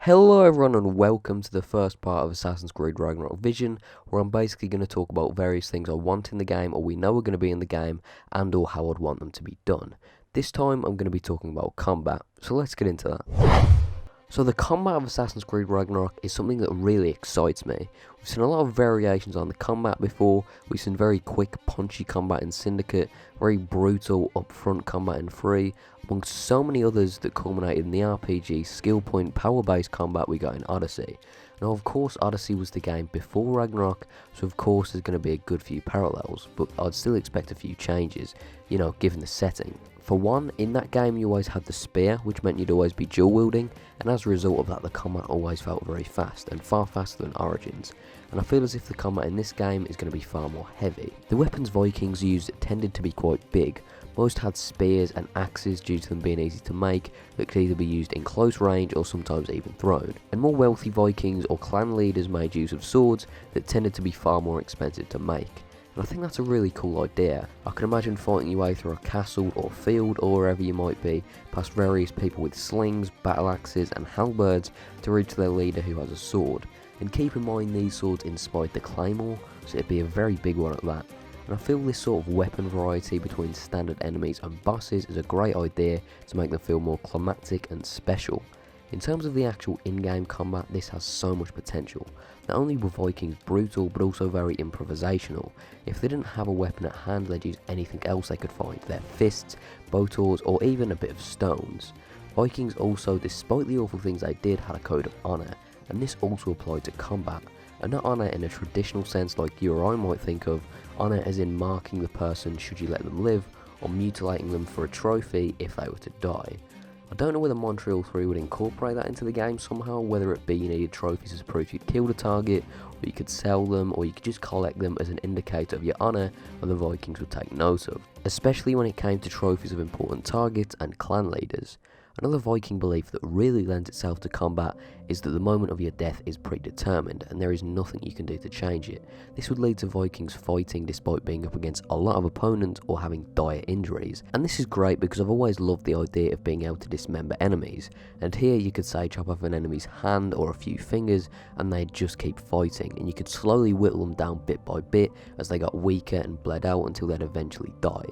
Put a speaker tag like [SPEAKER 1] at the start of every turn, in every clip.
[SPEAKER 1] Hello everyone and welcome to the first part of Assassin Creed Ragnarok Vision, where I'm basically going to talk about various things I want in the game or we know are going to be in the game and or how I'd want them to be done. This time I'm going to be talking about combat, so let's get into that. So the combat of Assassin's Creed Ragnarok is something that really excites me. We've seen a lot of variations on the combat before. We've seen very quick punchy combat in Syndicate, very brutal upfront combat in 3, amongst so many others that culminated in the RPG skill point power based combat we got in Odyssey. Now of course Odyssey was the game before Ragnarok, so of course there's going to be a good few parallels, but I'd still expect a few changes, given the setting. For one, in that game you always had the spear, which meant you'd always be dual wielding, and as a result of that the combat always felt very fast, and far faster than Origins, and I feel as if the combat in this game is going to be far more heavy. The weapons Vikings used tended to be quite big. Most had spears and axes due to them being easy to make that could either be used in close range or sometimes even thrown, and more wealthy Vikings or clan leaders made use of swords that tended to be far more expensive to make. And I think that's a really cool idea. I can imagine fighting your way through a castle or field or wherever you might be, past various people with slings, battle axes and halberds to reach their leader who has a sword. And keep in mind these swords inspired the claymore, so it'd be a very big one at that. And I feel this sort of weapon variety between standard enemies and bosses is a great idea to make them feel more climactic and special. In terms of the actual in-game combat, this has so much potential. Not only were Vikings brutal, but also very improvisational. If they didn't have a weapon at hand, they'd use anything else they could find, their fists, bow tools, or even a bit of stones. Vikings also, despite the awful things they did, had a code of honour, and this also applied to combat. And not honour in a traditional sense like you or I might think of, honour as in marking the person should you let them live, or mutilating them for a trophy if they were to die. I don't know whether Montreal 3 would incorporate that into the game somehow, whether it be you needed trophies as proof you killed a target, or you could sell them, or you could just collect them as an indicator of your honour, and the Vikings would take note of, especially when it came to trophies of important targets and clan leaders. Another Viking belief that really lends itself to combat is that the moment of your death is predetermined and there is nothing you can do to change it. This would lead to Vikings fighting despite being up against a lot of opponents or having dire injuries. And this is great because I've always loved the idea of being able to dismember enemies. And here you could say chop off an enemy's hand or a few fingers and they'd just keep fighting, and you could slowly whittle them down bit by bit as they got weaker and bled out until they'd eventually die.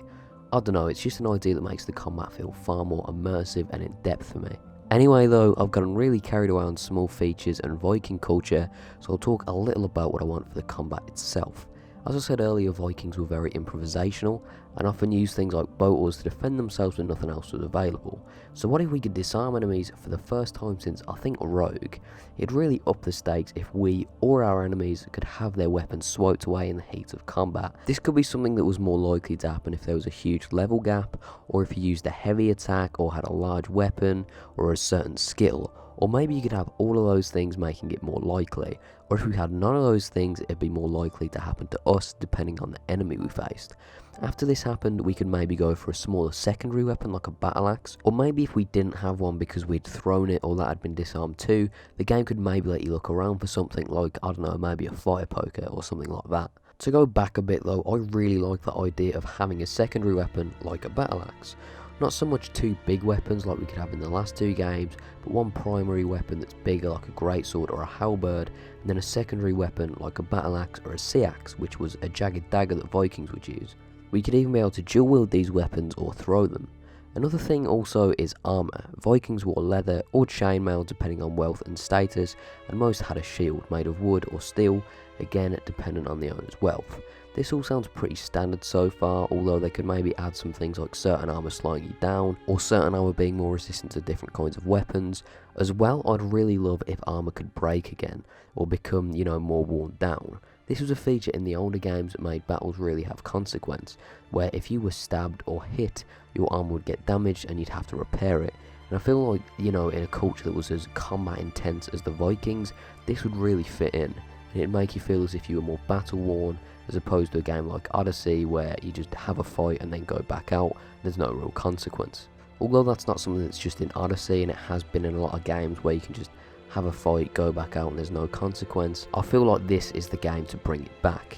[SPEAKER 1] I don't know, it's just an idea that makes the combat feel far more immersive and in depth for me. Anyway though, I've gotten really carried away on small features and Viking culture, so I'll talk a little about what I want for the combat itself. As I said earlier, Vikings were very improvisational and often used things like bow tools to defend themselves when nothing else was available. So what if we could disarm enemies for the first time since I think Rogue? It'd really up the stakes if we or our enemies could have their weapons swiped away in the heat of combat. This could be something that was more likely to happen if there was a huge level gap, or if you used a heavy attack or had a large weapon or a certain skill. Or maybe you could have all of those things making it more likely, or if we had none of those things it'd be more likely to happen to us depending on the enemy we faced. After this happened, we could maybe go for a smaller secondary weapon like a battle axe, or maybe if we didn't have one because we'd thrown it or that had been disarmed too, the game could maybe let you look around for something like, I don't know, maybe a fire poker or something like that. To go back a bit though, I really like the idea of having a secondary weapon like a battle axe. Not so much two big weapons like we could have in the last two games, but one primary weapon that's bigger like a greatsword or a halberd, and then a secondary weapon like a battle axe or a sea axe, which was a jagged dagger that Vikings would use. We could even be able to dual wield these weapons or throw them. Another thing also is armour. Vikings wore leather or chainmail depending on wealth and status, and most had a shield made of wood or steel, again dependent on the owner's wealth. This all sounds pretty standard so far, although they could maybe add some things like certain armour slowing you down, or certain armour being more resistant to different kinds of weapons. As well, I'd really love if armour could break again, or become, more worn down. This was a feature in the older games that made battles really have consequence, where if you were stabbed or hit, your armour would get damaged and you'd have to repair it. And I feel like, in a culture that was as combat intense as the Vikings, this would really fit in, and it'd make you feel as if you were more battle worn, as opposed to a game like Odyssey where you just have a fight and then go back out, there's no real consequence. Although that's not something that's just in Odyssey, and it has been in a lot of games where you can just have a fight, go back out and there's no consequence, I feel like this is the game to bring it back.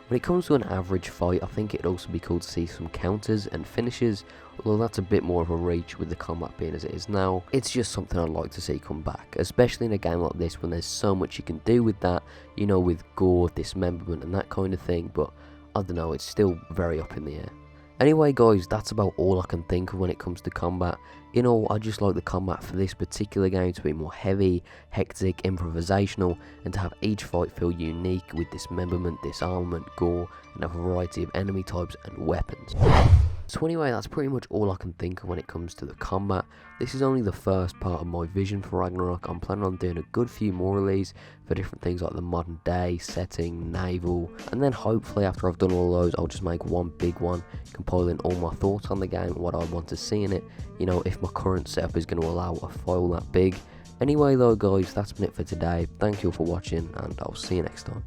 [SPEAKER 1] When it comes to an average fight, I think it'd also be cool to see some counters and finishes, Although that's a bit more of a reach with the combat being as it is now. It's just something I'd like to see come back, especially in a game like this when there's so much you can do with that, you know, with gore, dismemberment and that kind of thing, but I don't know, it's still very up in the air. Anyway guys, that's about all I can think of when it comes to combat. In all, I just like the combat for this particular game to be more heavy, hectic, improvisational, and to have each fight feel unique with dismemberment, disarmament, gore, and a variety of enemy types and weapons. So anyway, that's pretty much all I can think of when it comes to the combat. This is only the first part of my vision for Ragnarok. I'm planning on doing a good few more of these for different things like the modern day, setting, naval, and then hopefully after I've done all those, I'll just make one big one, compiling all my thoughts on the game and what I want to see in it, you know, if my current setup is going to allow a file that big. Anyway though guys, that's been it for today. Thank you all for watching, and I'll see you next time.